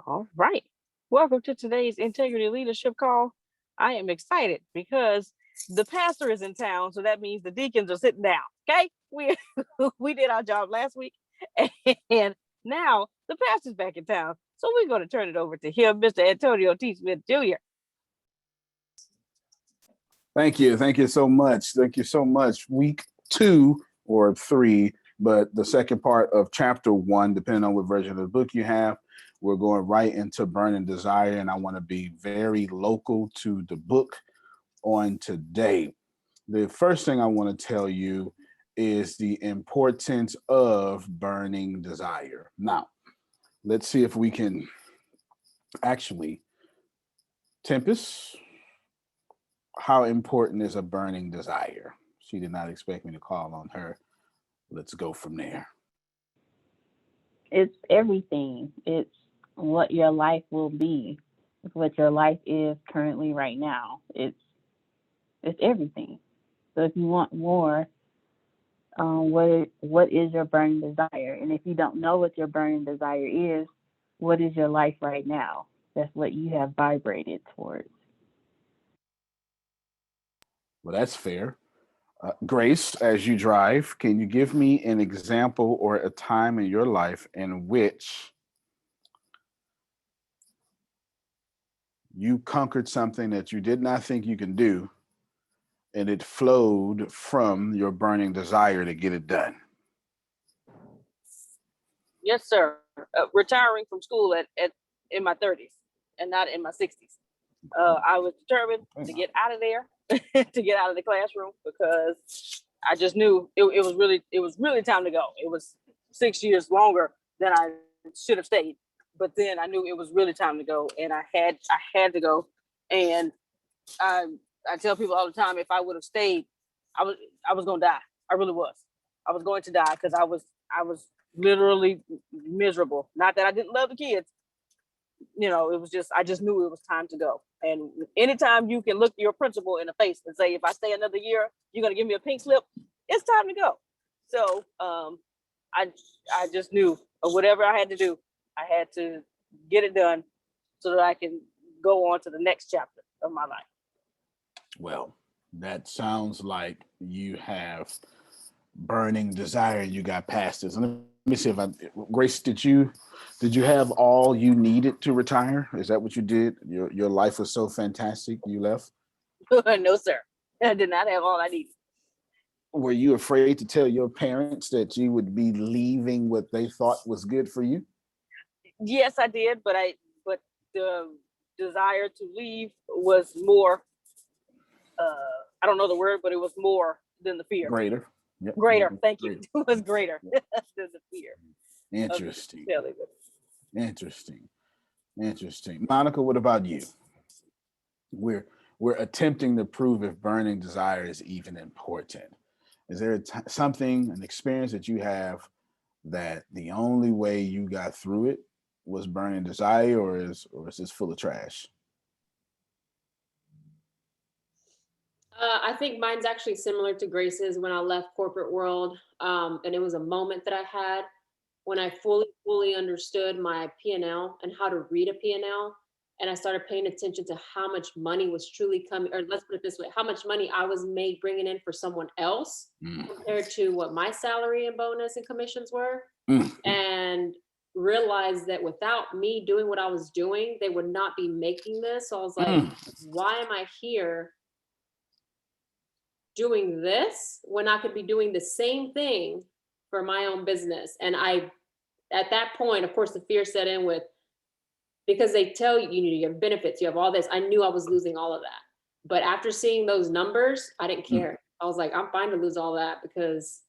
All right. Welcome to today's Integrity Leadership Call. I am excited because the pastor is in town, so that means the deacons are sitting down. Okay, we we did our job last week, and now the pastor's back in town. So we're going to turn it over to him, Mr. Antonio T. Smith Jr. Thank you. Thank you so much. Thank you so much. Week 2 or 3, but the second part of chapter 1, depending on what version of the book you have, we're going right into Burning Desire. And I want to be very local to the book on today. The first thing I want to tell you is the importance of burning desire. Now, let's see if we can actually, Tempest, how important is a burning desire? She did not expect me to call on her. Let's go from there. It's everything. It's what your life will be. It's what your life is currently right now. It's everything. So if you want more, what is your burning desire? And if you don't know what your burning desire is, what is your life right now? That's what you have vibrated towards. Well, that's fair. Grace, as you drive, can you give me an example or a time in your life in which you conquered something that you did not think you can do, and it flowed from your burning desire to get it done? Yes, sir. Retiring from school at in my 30s and not in my 60s. I was determined to get out of there, to get out of the classroom, because I just knew it was really time to go. It was 6 years longer than I should have stayed, but then I knew it was really time to go, and I had to go. And I tell people all the time, if I would have stayed, I was gonna die. I really was. I was going to die because I was literally miserable. Not that I didn't love the kids. It was just, I just knew it was time to go. And anytime you can look your principal in the face and say, if I stay another year, you're going to give me a pink slip, it's time to go. So I just knew whatever I had to do, I had to get it done so that I can go on to the next chapter of my life. Well, that sounds like you have burning desire and you got past this. Let me see Grace, did you have all you needed to retire? Is that what you did? Your life was so fantastic you left? No, sir. I did not have all I needed. Were you afraid to tell your parents that you would be leaving what they thought was good for you? Yes, I did, but the desire to leave was more, I don't know the word, but it was more than the fear. Greater. Yep. Greater. Thank you. It was greater than the fear. Interesting. Interesting. Monica, what about you? We're attempting to prove if burning desire is even important. Is there an experience that you have that the only way you got through it was burning desire, or is this full of trash? I think mine's actually similar to Grace's when I left corporate world. And it was a moment that I had when I fully understood my P&L and how to read a P&L. And I started paying attention to how much money was truly coming, or let's put it this way, how much money I was bringing in for someone else compared to what my salary and bonus and commissions were. And realized that without me doing what I was doing, they would not be making this. So I was like, why am I here doing this when I could be doing the same thing for my own business? And at that point, of course, the fear set in because they tell you, you have benefits, you have all this. I knew I was losing all of that. But after seeing those numbers, I didn't care. I was like, I'm fine to lose all that because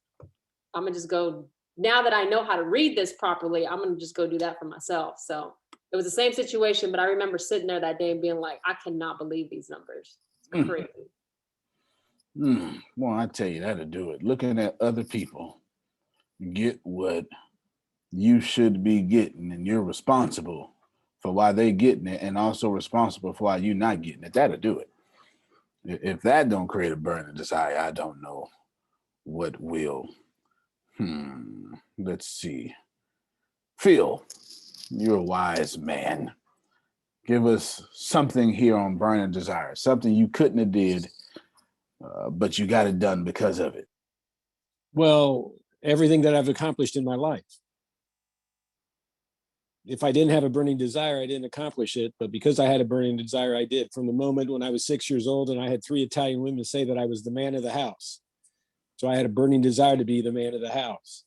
I'm gonna just go, now that I know how to read this properly, I'm gonna just go do that for myself. So it was the same situation, but I remember sitting there that day and being like, I cannot believe these numbers. It's crazy. Well, I tell you, that'll do it. Looking at other people get what you should be getting, and you're responsible for why they getting it, and also responsible for why you're not getting it. That'll do it. If that don't create a burning desire, I don't know what will. Let's see. Phil, You're a wise man. Give us something here on Burning Desire, something you couldn't have did, but you got it done because of it. Well, everything that I've accomplished in my life. If I didn't have a burning desire, I didn't accomplish it. But because I had a burning desire, I did. From the moment when I was 6 years old and I had 3 Italian women say that I was the man of the house. So I had a burning desire to be the man of the house.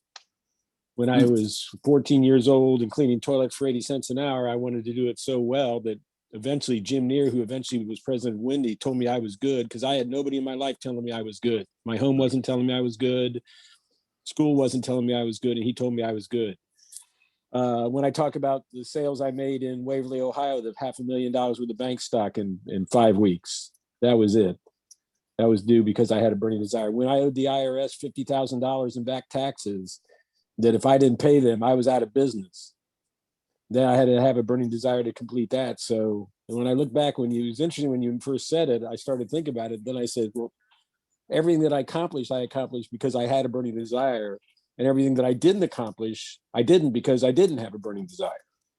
When I was 14 years old and cleaning toilets for 80 cents an hour, I wanted to do it so well that eventually Jim Neer, who eventually was president of Wendy, told me I was good because I had nobody in my life telling me I was good. My home wasn't telling me I was good. School wasn't telling me I was good, and he told me I was good. When I talk about the sales I made in Waverly, Ohio, the $500,000 worth of bank stock in 5 weeks, that was it. That was due because I had a burning desire. When I owed the IRS $50,000 in back taxes, that if I didn't pay them, I was out of business. Then I had to have a burning desire to complete that. So when I look back, it was interesting when you first said it, I started thinking about it. Then I said, well, everything that I accomplished because I had a burning desire. And everything that I didn't accomplish, I didn't because I didn't have a burning desire.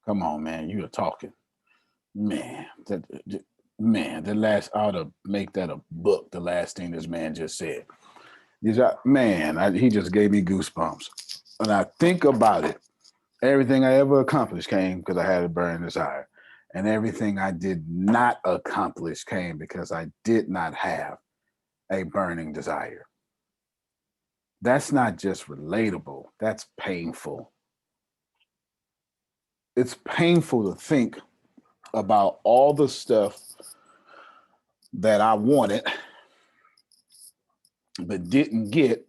Come on, man. You are talking. Man, the last, I ought to make that a book, the last thing this man just said. He just gave me goosebumps. And I think about it, everything I ever accomplished came because I had a burning desire. And everything I did not accomplish came because I did not have a burning desire. That's not just relatable, that's painful. It's painful to think about all the stuff that I wanted but didn't get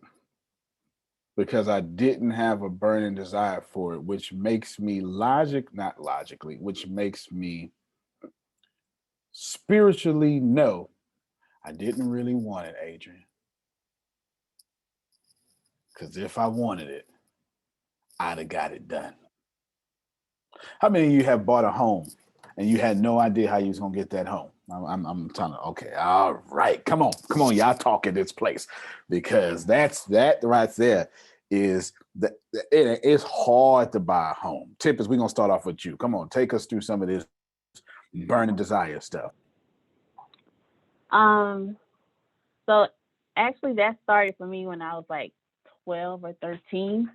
because I didn't have a burning desire for it, which makes me which makes me spiritually know I didn't really want it, Adrian. Because if I wanted it, I'd have got it done. How many of you have bought a home and you had no idea how you was gonna get that home? I'm telling you, okay, all right, come on, y'all talk in this place, because that right there is it's hard to buy a home. Tippers, we're gonna start off with you. Come on, take us through some of this burning desire stuff. So actually that started for me when I was like 12 or 13.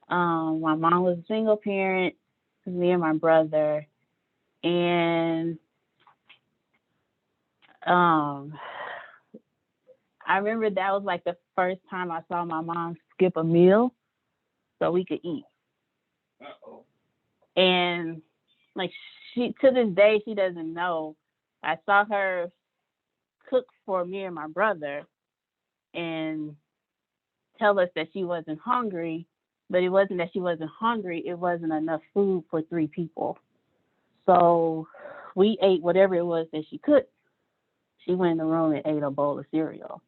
My mom was a single parent, me and my brother, and I remember that was like the first time I saw my mom skip a meal so we could eat. Uh-oh. And like she, to this day, she doesn't know. I saw her cook for me and my brother and tell us that she wasn't hungry, but it wasn't that she wasn't hungry, it wasn't enough food for 3 people. So we ate whatever it was that she cooked. She went in the room and ate a bowl of cereal.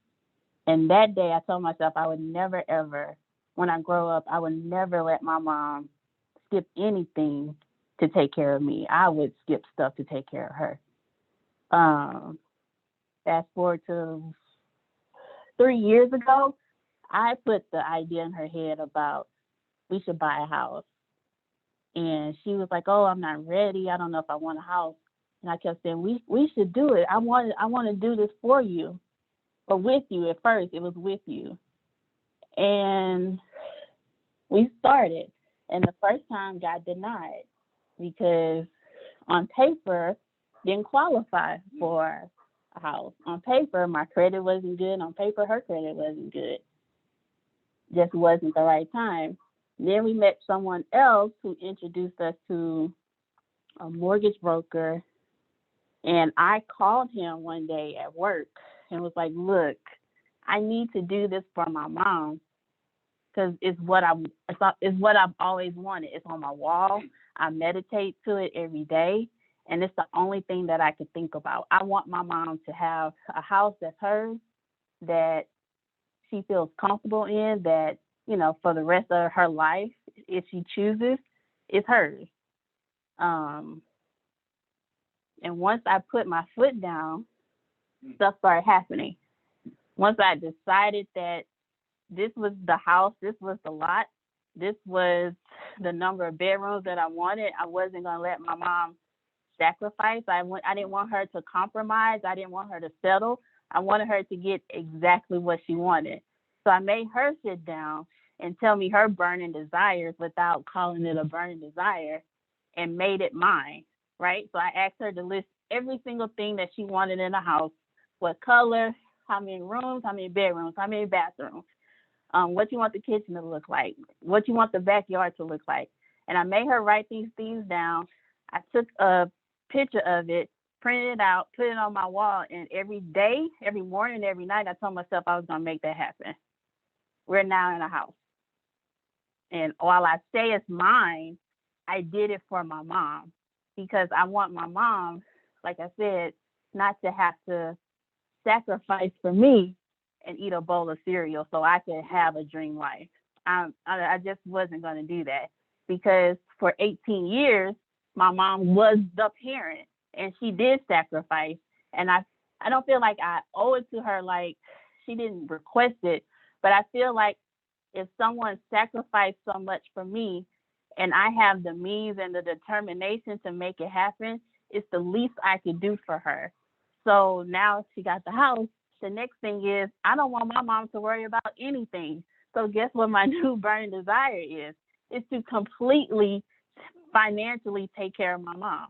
And that day I told myself I would never, ever, when I grow up, I would never let my mom skip anything to take care of me. I would skip stuff to take care of her. Fast forward to 3 years ago, I put the idea in her head about we should buy a house. And she was like, oh, I'm not ready. I don't know if I want a house. And I kept saying, we should do it. I want to do this for you. Or with you. At first, it was with you. And we started. And the first time got denied because on paper, didn't qualify for a house. On paper, my credit wasn't good. On paper, her credit wasn't good. Just wasn't the right time. Then we met someone else who introduced us to a mortgage broker. And I called him one day at work and was like, look, I need to do this for my mom because it's what I've always wanted. It's on my wall. I meditate to it every day. And it's the only thing that I could think about. I want my mom to have a house that's hers, that she feels comfortable in, that, you know, for the rest of her life, if she chooses, it's hers. And once I put my foot down, stuff started happening. Once I decided that this was the house, this was the lot, this was the number of bedrooms that I wanted. I wasn't gonna let my mom sacrifice. I didn't want her to compromise. I didn't want her to settle. I wanted her to get exactly what she wanted. So I made her sit down and tell me her burning desires without calling it a burning desire, and made it mine, right? So I asked her to list every single thing that she wanted in the house: what color, how many rooms, how many bedrooms, how many bathrooms, what you want the kitchen to look like, what you want the backyard to look like. And I made her write these things down. I took a picture of it, printed it out, put it on my wall, and every day, every morning, every night, I told myself I was gonna make that happen. We're now in a house. And while I say it's mine, I did it for my mom, because I want my mom, like I said, not to have to sacrifice for me and eat a bowl of cereal so I could have a dream life. I just wasn't going to do that, because for 18 years, my mom was the parent and she did sacrifice. And I don't feel like I owe it to her, like she didn't request it, but I feel like if someone sacrificed so much for me and I have the means and the determination to make it happen, it's the least I could do for her. So now she got the house. The next thing is, I don't want my mom to worry about anything. So guess what my new burning desire is? It's to completely financially take care of my mom.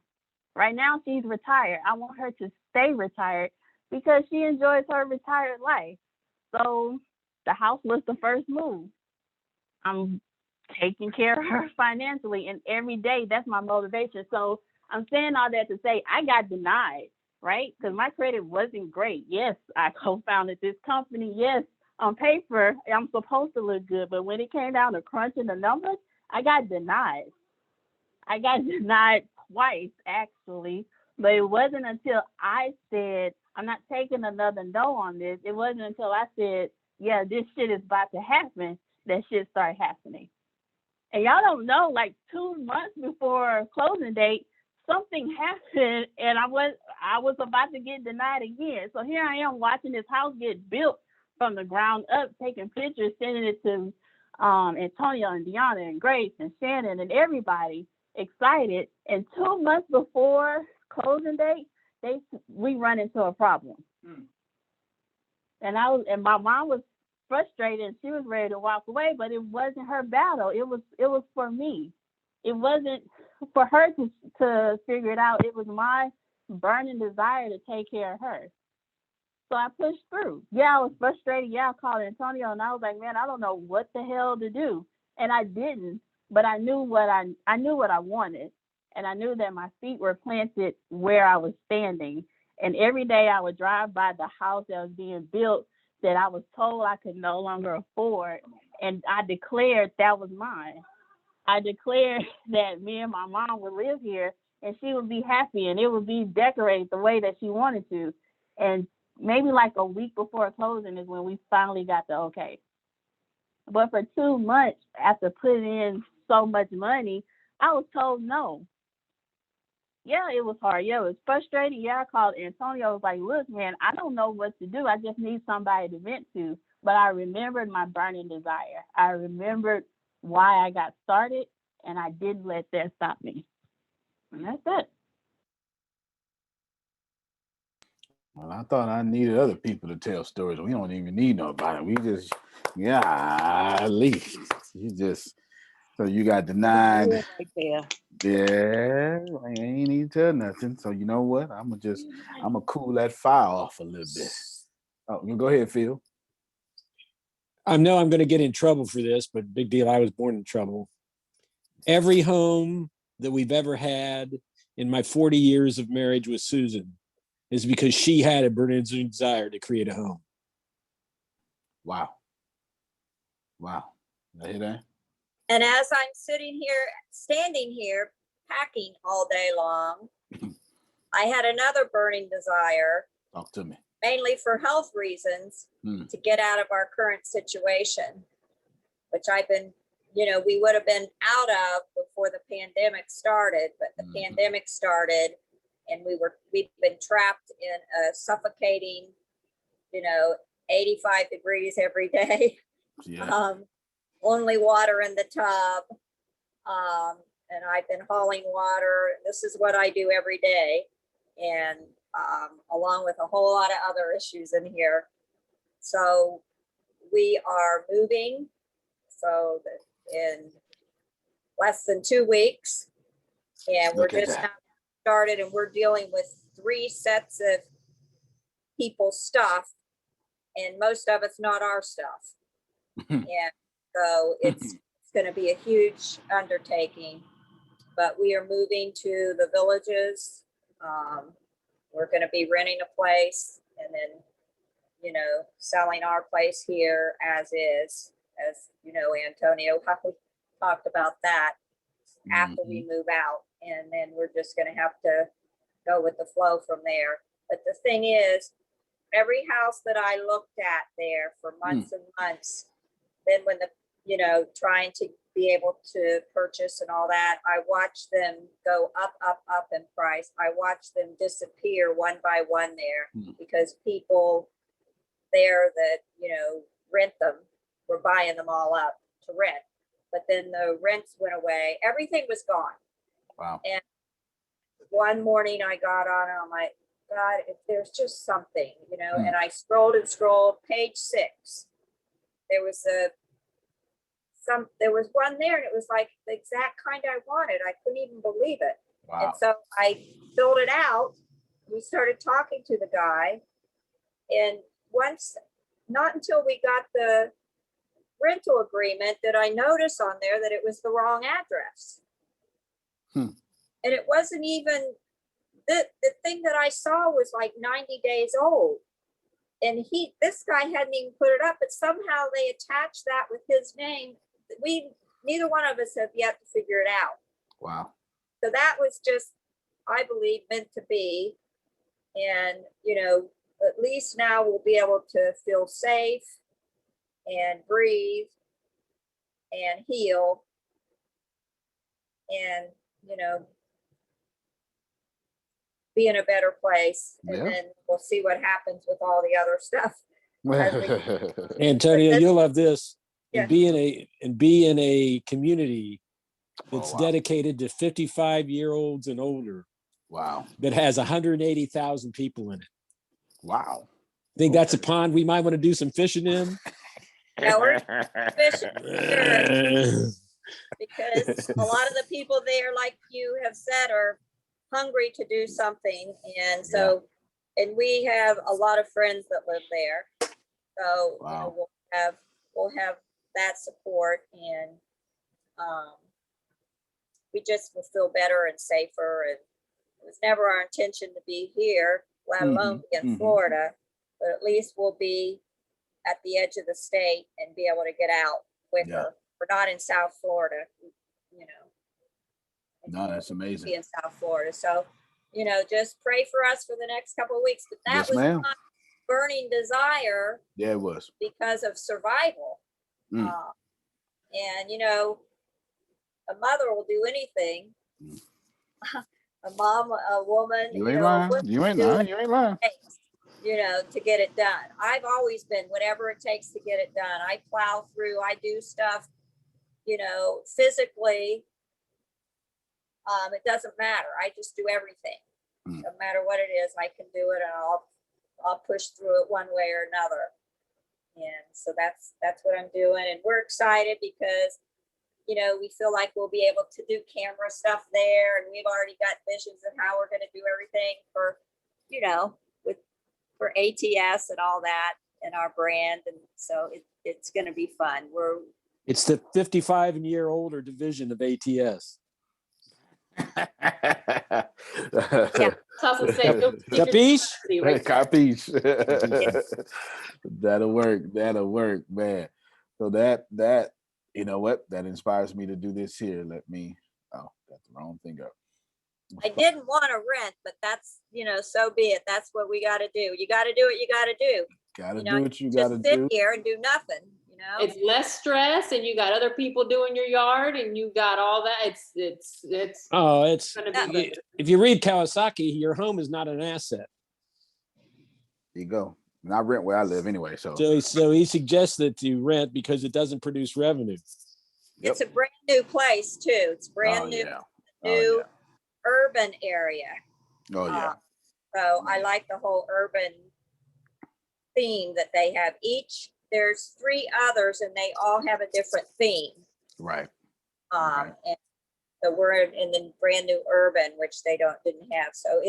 Right now she's retired. I want her to stay retired because she enjoys her retired life. So the house was the first move. I'm taking care of her financially, and every day that's my motivation. So I'm saying all that to say I got denied, right? Because my credit wasn't great. Yes, I co-founded this company. Yes, on paper, I'm supposed to look good. But when it came down to crunching the numbers, I got denied. I got denied twice, actually. But it wasn't until I said, I'm not taking another no on this. It wasn't until I said, yeah, this shit is about to happen, that shit started happening. And y'all don't know, like 2 months before closing date, something happened and I was about to get denied again. So here I am watching this house get built from the ground up, taking pictures, sending it to Antonio and Deanna and Grace and Shannon and everybody excited. And 2 months before closing date, we run into a problem. And my mom was frustrated and she was ready to walk away, but it wasn't her battle. It was for me. It wasn't for her to figure it out. It was my burning desire to take care of her. So I pushed through. Yeah, I was frustrated. Yeah, I called Antonio and I was like, man, I don't know what the hell to do. And I didn't, but I knew what I wanted. And I knew that my feet were planted where I was standing. And every day I would drive by the house that was being built that I was told I could no longer afford. And I declared that was mine. I declared that me and my mom would live here and she would be happy and it would be decorated the way that she wanted to. And maybe like a week before closing is when we finally got the okay. But for 2 months after putting in so much money, I was told no. Yeah, it was hard. Yeah, it was frustrating. Yeah, I called Antonio. I was like, look, man, I don't know what to do. I just need somebody to vent to. But I remembered my burning desire. I remembered why I got started, and I didn't let that stop me. And that's it. Well, I thought I needed other people to tell stories. We don't even need nobody. We just, yeah, at least you just, so you got denied. Yeah, right there. Yeah, I ain't even tell nothing. So you know what? I'm gonna cool that fire off a little bit. Oh, you go ahead, Phil. I know I'm going to get in trouble for this, but big deal. I was born in trouble. Every home that we've ever had in my 40 years of marriage with Susan is because she had a burning desire to create a home. Wow. I hear that? And as I'm standing here, packing all day long, I had another burning desire. Talk to me. Mainly for health reasons, to get out of our current situation, which we would have been out of before the pandemic started, but the pandemic started and we've been trapped in a suffocating, 85 degrees every day. Yeah. only water in the tub. And I've been hauling water. This is what I do every day. And along with a whole lot of other issues in here. So we are moving. So that in less than 2 weeks. And we're Look at just that. now started, and we're dealing with 3 sets of people's stuff. And most of it's not our stuff. And so it's going to be a huge undertaking, but we are moving to the villages. We're going to be renting a place and then, you know, selling our place here as is, as you know, Antonio, how we talked about that after we move out. And then we're just going to have to go with the flow from there. But the thing is, every house that I looked at there for months and months, then when the, you know, trying to be able to purchase and all that, I watched them go up, up, up in price. I watched them disappear one by one there because people there that, you know, rent them were buying them all up to rent. But then the rents went away. Everything was gone. Wow. And one morning I got on and I'm like, God, if there's just something, you know, and I scrolled and scrolled, page 6. There was one there and it was like the exact kind I wanted. I couldn't even believe it. Wow. And so I filled it out. We started talking to the guy. And once, not until we got the rental agreement did I notice on there that it was the wrong address. And it wasn't even, the thing that I saw was like 90 days old. And this guy hadn't even put it up, but somehow they attached that with his name. Neither one of us have yet to figure it out. Wow. So that was just, I believe, meant to be. And, you know, at least now we'll be able to feel safe and breathe and heal and, you know, be in a better place. And then we'll see what happens with all the other stuff. Antonio, you'll love this. Yeah. And be in a community that's dedicated to 55-year-olds and older. Wow. That has 180,000 people in it. Wow. Think that's a pond we might want to do some fishing in? Yeah, we're fishing, sure. Because a lot of the people there, like you have said, are hungry to do something. And so, and we have a lot of friends that live there. So you know, we'll have that support, and we just will feel better and safer. And it was never our intention to be here, let alone be in Florida, but at least we'll be at the edge of the state and be able to get out quicker. We're not in South Florida, you know. No, that's amazing. Be in South Florida. So, you know, just pray for us for the next couple of weeks. But that was my burning desire. Yeah, it was. Because of survival. And, you know, a mother will do anything. A mom, a woman. You ain't lying. You ain't lying. You know, to get it done. I've always been whatever it takes to get it done. I plow through, I do stuff, you know, physically. It doesn't matter. I just do everything. No matter what it is, I can do it, and I'll push through it one way or another. And so that's what I'm doing. And we're excited because, you know, we feel like we'll be able to do camera stuff there, and we've already got visions of how we're going to do everything for, you know, for ATS and all that, and our brand. And so it's going to be fun. It's the 55 and year older division of ATS. Capiche? That'll work, man. So that you know what, that inspires me to do this here. Got the wrong thing up. I didn't want to rent, but that's, you know, so be it. That's what we got to do. You got to do what you got to do. Do what you got to do. Just sit here and do nothing. You know, it's less stress, and you got other people doing your yard, and you got all that. It's if you read Kawasaki, your home is not an asset. There you go. And I rent where I live anyway. So So he suggests that you rent because it doesn't produce revenue. It's a brand new place too. It's brand new, yeah. new urban area. Oh yeah. So I like the whole urban theme that they have. There's 3 others and they all have a different theme. Right. And so we're in the brand new urban, which they didn't have. So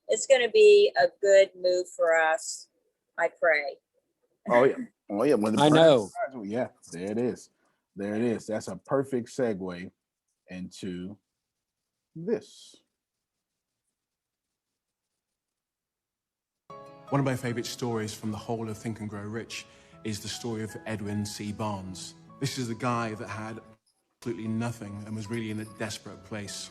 it's going to be a good move for us. I pray. Oh yeah. Oh yeah. When I know. Yeah, there it is. There it is. That's a perfect segue into this. One of my favorite stories from the whole of Think and Grow Rich is the story of Edwin C. Barnes. This is a guy that had absolutely nothing and was really in a desperate place.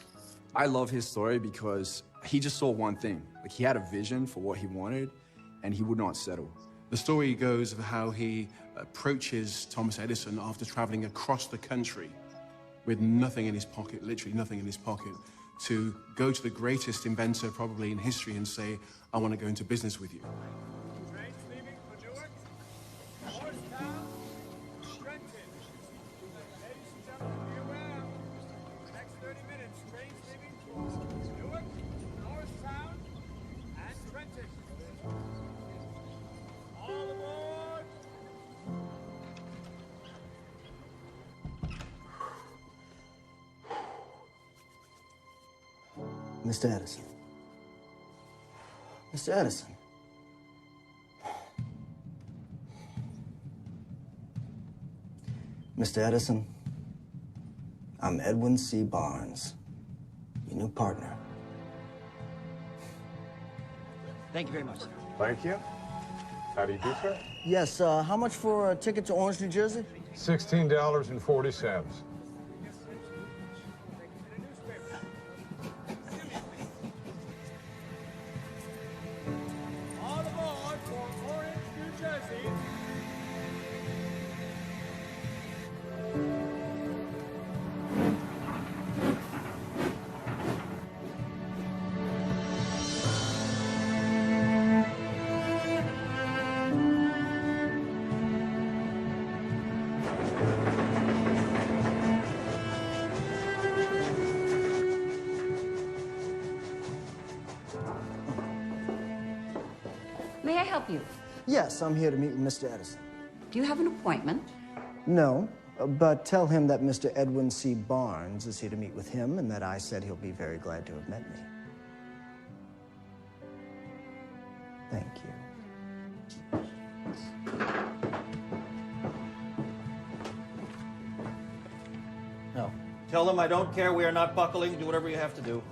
I love his story because he just saw one thing. Like, he had a vision for what he wanted and he would not settle. The story goes of how he approaches Thomas Edison after traveling across the country with nothing in his pocket, literally nothing in his pocket, to go to the greatest inventor probably in history and say, I want to go into business with you. Trains leaving for Newark, Morristown, Trenton. Ladies and gentlemen, be aware, the next 30 minutes, trains leaving for Newark, Morristown, and Trenton. All aboard! Mr. Edison. Mr. Edison. Mr. Edison, I'm Edwin C. Barnes, your new partner. Thank you very much, sir. Thank you. How do you do, sir? Yes, how much for a ticket to Orange, New Jersey? $16.40. All aboard for Orange, New Jersey. May I help you? Yes, I'm here to meet with Mr. Edison. Do you have an appointment? No, but tell him that Mr. Edwin C. Barnes is here to meet with him and that I said he'll be very glad to have met me. Thank you. No. Tell them I don't care. We are not buckling. Do whatever you have to do.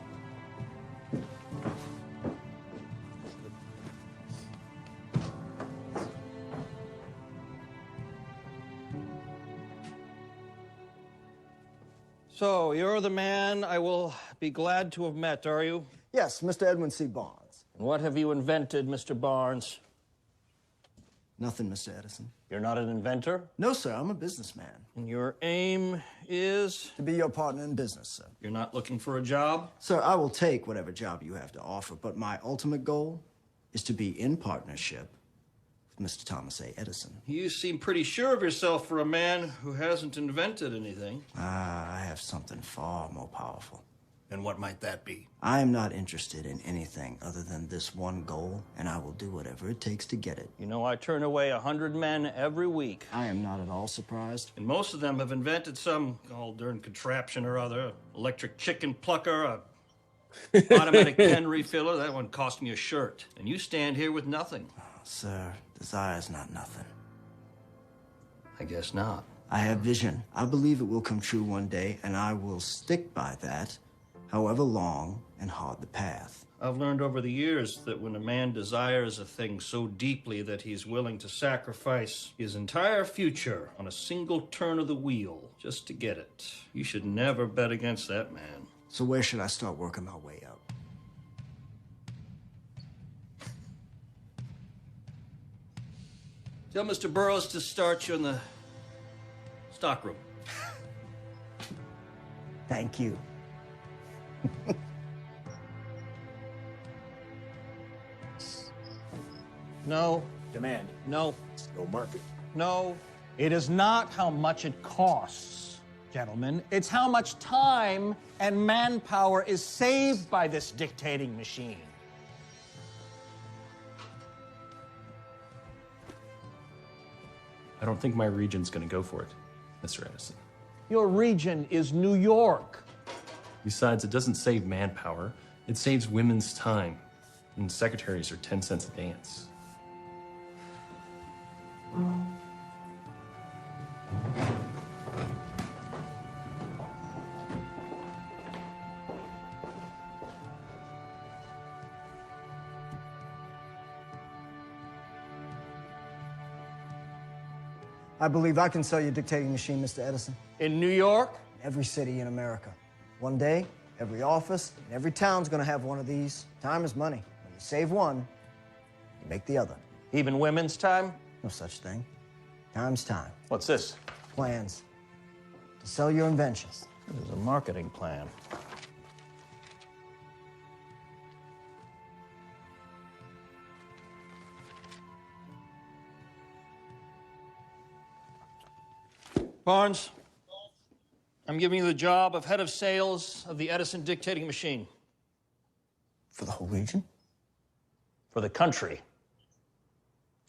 So, you're the man I will be glad to have met, are you? Yes, Mr. Edwin C. Barnes. And what have you invented, Mr. Barnes? Nothing, Mr. Edison. You're not an inventor? No, sir, I'm a businessman. And your aim is? To be your partner in business, sir. You're not looking for a job? Sir, I will take whatever job you have to offer, but my ultimate goal is to be in partnership with Mr. Thomas A. Edison. You seem pretty sure of yourself for a man who hasn't invented anything. I have something far more powerful. And what might that be? I am not interested in anything other than this one goal, and I will do whatever it takes to get it. You know, I turn away 100 men every week. I am not at all surprised. And most of them have invented some darn contraption or other. Electric chicken plucker, a automatic pen refiller. That one cost me a shirt. And you stand here with nothing. Sir, desire is not nothing. I guess not. I have vision. I believe it will come true one day, and I will stick by that, however long and hard the path. I've learned over the years that when a man desires a thing so deeply that he's willing to sacrifice his entire future on a single turn of the wheel just to get it, you should never bet against that man. So where should I start working my way up? Tell Mr. Burroughs to start you in the stockroom. Thank you. No, Demand. No, No market. no. It is not how much it costs, gentlemen. It's how much time and manpower is saved by this dictating machine. I don't think my region's going to go for it, Mr. Edison. Your region is New York. Besides, it doesn't save manpower. It saves women's time. And secretaries are 10 cents a dance. I believe I can sell you a dictating machine, Mr. Edison. In New York? Every city in America. One day, every office, and every town's gonna have one of these. Time is money. When you save one, you make the other. Even women's time? No such thing. Time's time. What's this? Plans. To sell your inventions. This is a marketing plan. Barnes, I'm giving you the job of head of sales of the Edison dictating machine. For the whole region? For the country.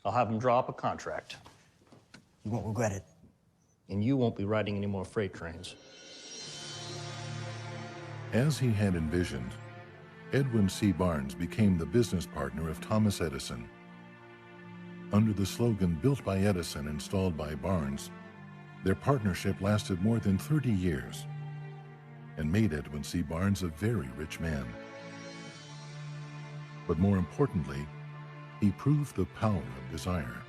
I'll have him draw up a contract. You won't regret it. And you won't be riding any more freight trains. As he had envisioned, Edwin C. Barnes became the business partner of Thomas Edison. Under the slogan "Built by Edison, installed by Barnes," their partnership lasted more than 30 years and made Edwin C. Barnes a very rich man. But more importantly, he proved the power of desire.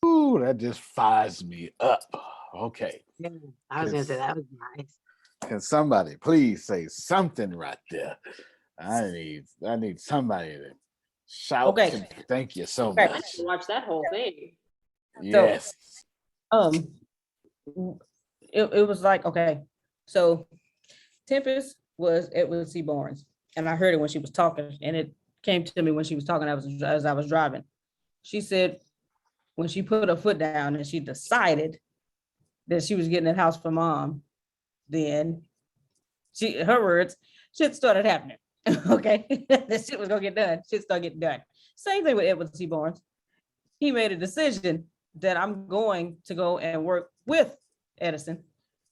Ooh, that just fires me up. Okay. I was gonna say that was nice. Can somebody please say something right there? I need somebody to shout. Okay. And thank you so Okay. much. Watch that whole thing. Yes. It was like, okay, so Tempest was Edwin C. Barnes, and I heard it when she was talking, and it came to me when she was talking as I was driving. She said when she put her foot down and she decided that she was getting that house for mom, then her words, shit started happening. Okay, that shit was gonna get done. Shit started getting done. Same thing with Edwin C. Barnes. He made a decision that I'm going to go and work with Edison,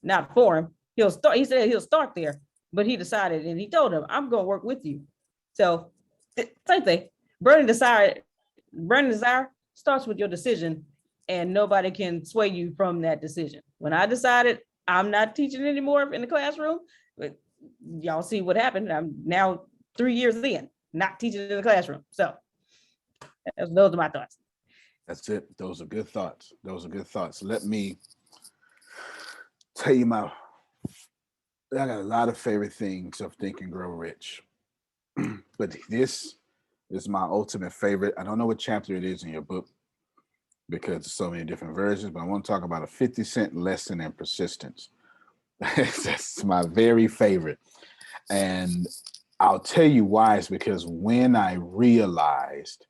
not for him. He said he'll start there, but he decided and he told him, I'm going to work with you. So same thing. Burning desire starts with your decision, and nobody can sway you from that decision. When I decided I'm not teaching anymore in the classroom, but y'all see what happened. I'm now 3 years in, not teaching in the classroom. So those are my thoughts. That's it. Those are good thoughts. Those are good thoughts. Let me tell you I got a lot of favorite things of Think and Grow Rich. But this is my ultimate favorite. I don't know what chapter it is in your book because there's so many different versions, but I want to talk about a 50-cent lesson in persistence. That's my very favorite. And I'll tell you why. It's because when I realized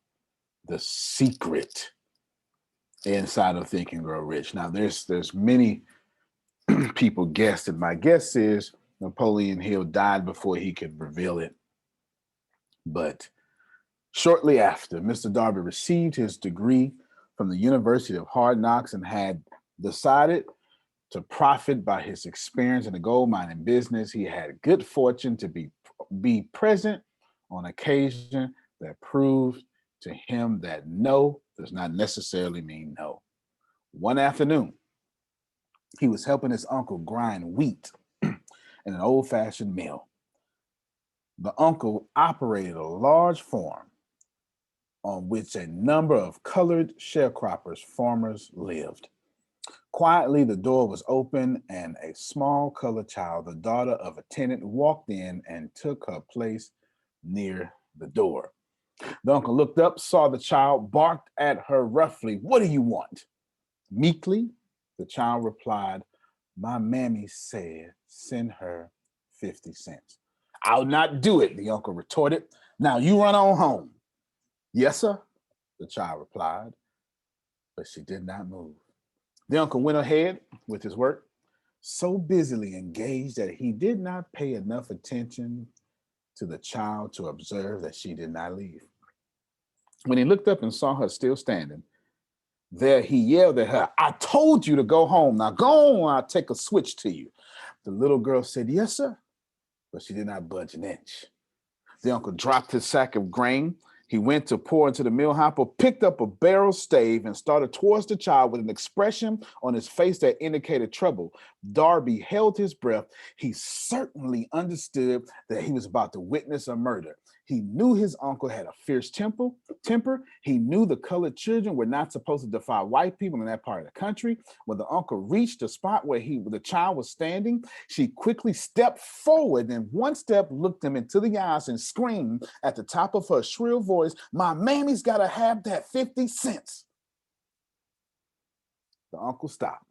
the secret inside of Think and Grow Rich. Now, there's many people guessed it. My guess is Napoleon Hill died before he could reveal it. But shortly after, Mr. Darby received his degree from the University of Hard Knocks and had decided to profit by his experience in the gold mining business. He had good fortune to be present on occasion that proved to him that no does not necessarily mean no. One afternoon, he was helping his uncle grind wheat in an old-fashioned mill. The uncle operated a large farm on which a number of colored sharecroppers farmers lived. Quietly, the door was open and a small colored child, the daughter of a tenant, walked in and took her place near the door. The uncle looked up, saw the child, barked at her roughly, "What do you want?" Meekly, the child replied, "My mammy said, send her 50 cents. I'll not do it, the uncle retorted. Now you run on home. Yes, sir, the child replied, but she did not move. The uncle went ahead with his work, so busily engaged that he did not pay enough attention to the child to observe that she did not leave. When he looked up and saw her still standing there, he yelled at her, I told you to go home. Now go on, I'll take a switch to you. The little girl said, yes, sir, but she did not budge an inch. The uncle dropped his sack of grain. He went to pour into the mill hopper, picked up a barrel stave, and started towards the child with an expression on his face that indicated trouble. Darby held his breath. He certainly understood that he was about to witness a murder. He knew his uncle had a fierce temper. He knew the colored children were not supposed to defy white people in that part of the country. When the uncle reached the spot where the child was standing, she quickly stepped forward and one step looked him into the eyes and screamed at the top of her shrill voice, my mammy's got to have that 50 cents. The uncle stopped,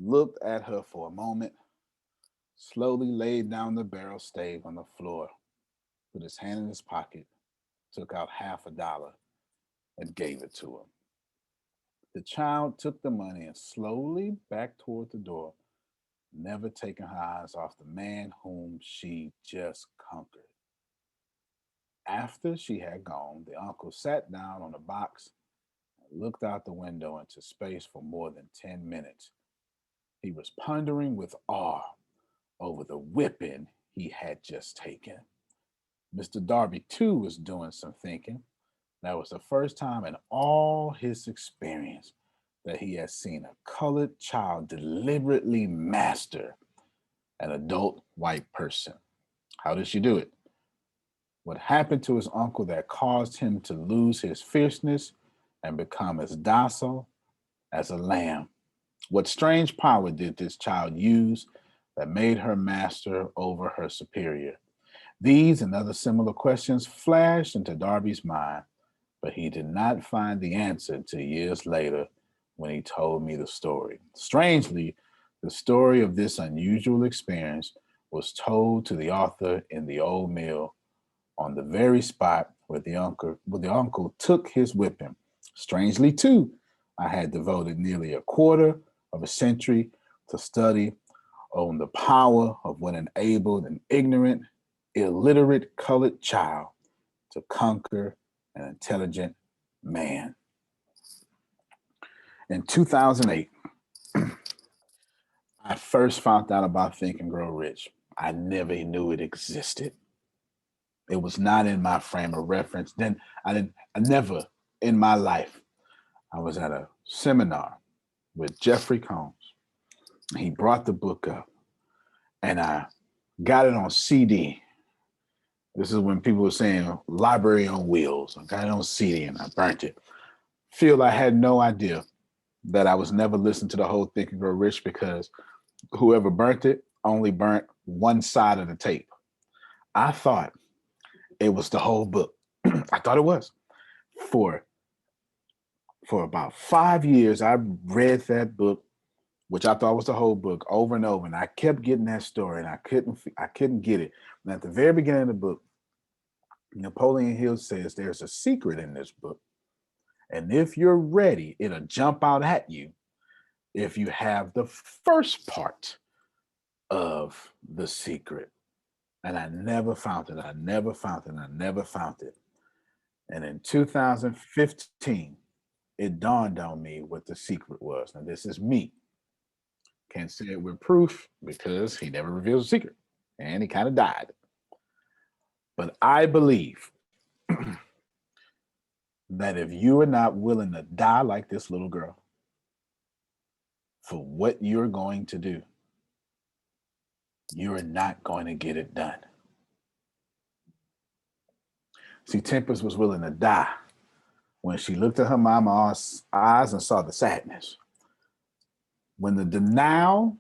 looked at her for a moment, slowly laid down the barrel stave on the floor, put his hand in his pocket, took out $50 and gave it to him. The child took the money and slowly backed toward the door, never taking her eyes off the man whom she just conquered. After she had gone, the uncle sat down on a box and looked out the window into space for more than 10 minutes. He was pondering with awe over the whipping he had just taken. Mr. Darby, too, was doing some thinking. That was the first time in all his experience that he had seen a colored child deliberately master an adult white person. How did she do it? What happened to his uncle that caused him to lose his fierceness and become as docile as a lamb? What strange power did this child use that made her master over her superior? These and other similar questions flashed into Darby's mind, but he did not find the answer until years later when he told me the story. Strangely, the story of this unusual experience was told to the author in the old mill on the very spot where the uncle took his whipping. Strangely, too, I had devoted nearly a quarter of a century to study on the power of what enabled an ignorant, illiterate colored child to conquer an intelligent man. In 2008, I first found out about Think and Grow Rich. I never knew it existed. It was not in my frame of reference. Then I never in my life, I was at a seminar with Jeffrey Combs. He brought the book up and I got it on CD. This is when people were saying library on wheels. I got it on CD and I burnt it. Phil, I had no idea that I was never listening to the whole Think and Grow Rich because whoever burnt it only burnt one side of the tape. I thought it was the whole book. I thought it was. For about 5 years, I read that book, which I thought was the whole book, over and over, and I kept getting that story, and I couldn't get it. And at the very beginning of the book, Napoleon Hill says there's a secret in this book, and if you're ready, it'll jump out at you if you have the first part of the secret. And I never found it. I never found it. I never found it. And in 2015, it dawned on me what the secret was. Now, this is me. Can't say it with proof because he never reveals the secret. And he kind of died. But I believe that if you are not willing to die like this little girl for what you're going to do, you are not going to get it done. See, Tempest was willing to die when she looked at her mama's eyes and saw the sadness. When the denial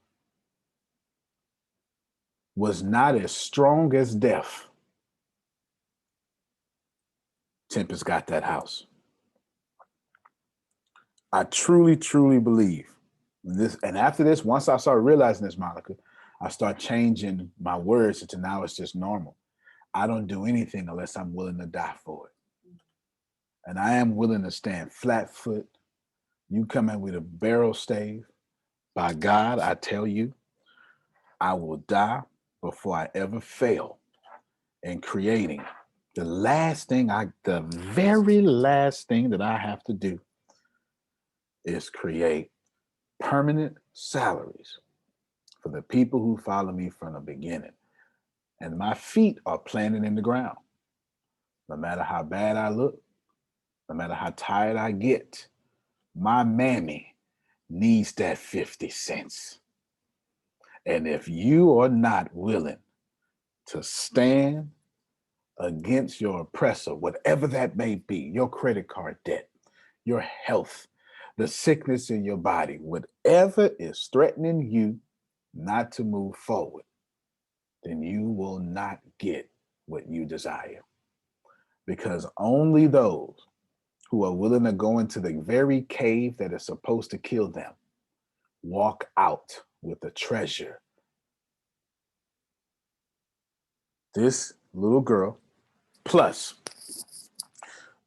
was not as strong as death, Tempest got that house. I truly, truly believe this. And after this, once I started realizing this, Monica, I start changing my words to now it's just normal. I don't do anything unless I'm willing to die for it. And I am willing to stand flat foot. You come in with a barrel stave. By God, I tell you, I will die before I ever fail in creating the very last thing that I have to do is create permanent salaries for the people who follow me from the beginning. And my feet are planted in the ground. No matter how bad I look, no matter how tired I get, my mammy needs that 50 cents. And if you are not willing to stand against your oppressor, whatever that may be, your credit card debt, your health, the sickness in your body, whatever is threatening you not to move forward, then you will not get what you desire. Because only those who are willing to go into the very cave that is supposed to kill them walk out with a treasure. This little girl, plus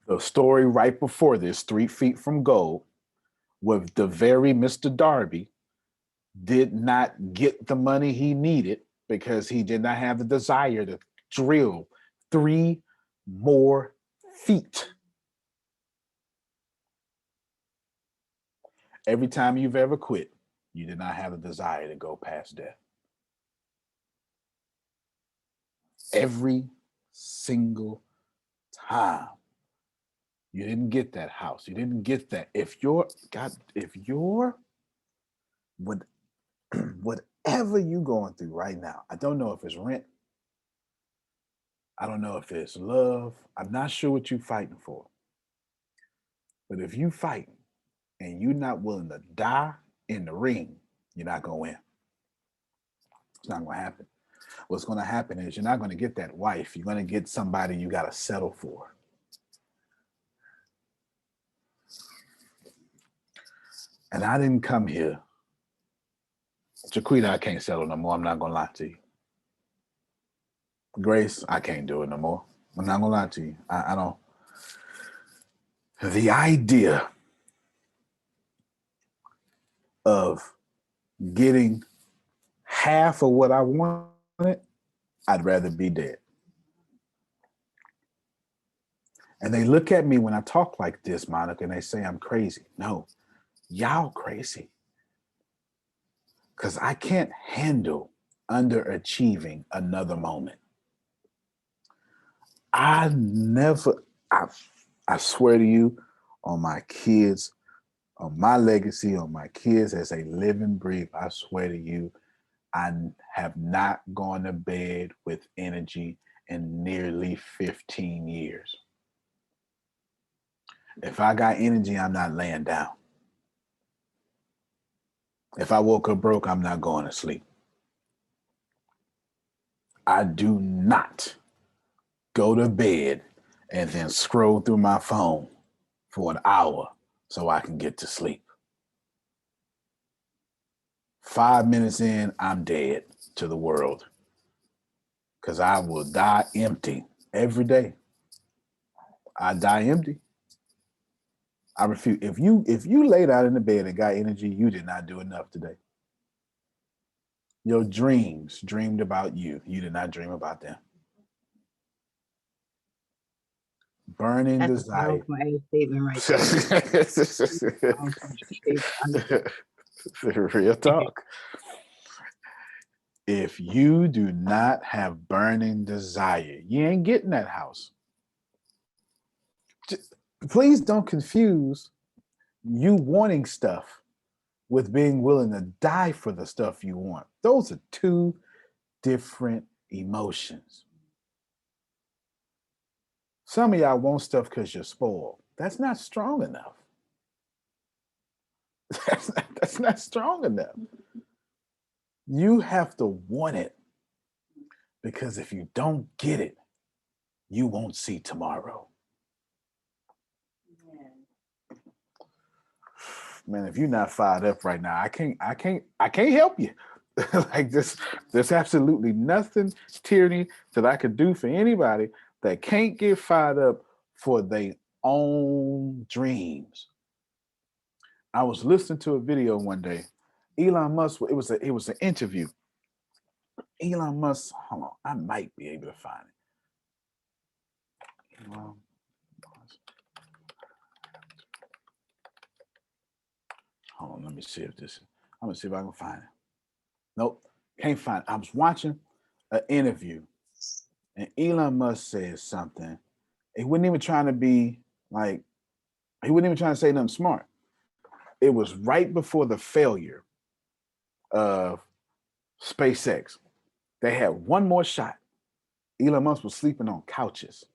the story right before this, 3 Feet from Gold, with the very Mr. Darby, did not get the money he needed because he did not have the desire to drill 3 more feet. Every time you've ever quit, you did not have a desire to go past death. Every single time. You didn't get that house. You didn't get that. Whatever you going through right now, I don't know if it's rent. I don't know if it's love. I'm not sure what you're fighting for. But if you fighting and you're not willing to die in the ring, you're not going to win. It's not going to happen. What's going to happen is you're not going to get that wife. You're going to get somebody you got to settle for. And I didn't come here. Jaquita, I can't settle no more. I'm not going to lie to you. Grace, I can't do it no more. I'm not going to lie to you. I don't. The idea of getting half of what I wanted, I'd rather be dead. And they look at me when I talk like this, Monica, and they say I'm crazy. No, y'all crazy. Because I can't handle underachieving another moment. I swear to you, on my kids, on my legacy, on my kids as a living breathe, I swear to you, I have not gone to bed with energy in nearly 15 years. If I got energy, I'm not laying down. If I woke up broke, I'm not going to sleep. I do not go to bed and then scroll through my phone for an hour so I can get to sleep. 5 minutes in, I'm dead to the world because I will die empty every day. I die empty. I refuse. If you laid out in the bed and got energy, you did not do enough today. Your dreams dreamed about you. You did not dream about them. Burning That's desire. a powerful ass statement right there. Real talk. If you do not have burning desire, you ain't getting that house. Please don't confuse you wanting stuff with being willing to die for the stuff you want. Those are 2 different emotions. Some of y'all want stuff because you're spoiled. That's not strong enough. That's not strong enough. You have to want it, because if you don't get it, you won't see tomorrow. Man, if you're not fired up right now, I can't help you. Like this, there's absolutely nothing, Tierney, that I could do for anybody that can't get fired up for their own dreams. I was listening to a video one day. Elon Musk, it was an interview. Elon Musk, hold on, I might be able to find it. Elon Musk. Hold on, let me see if this. I'm gonna see if I can find it. Nope, can't find it. I was watching an interview, and Elon Musk said something. He wasn't even trying to be like, he wasn't even trying to say nothing smart. It was right before the failure of SpaceX. They had one more shot. Elon Musk was sleeping on couches.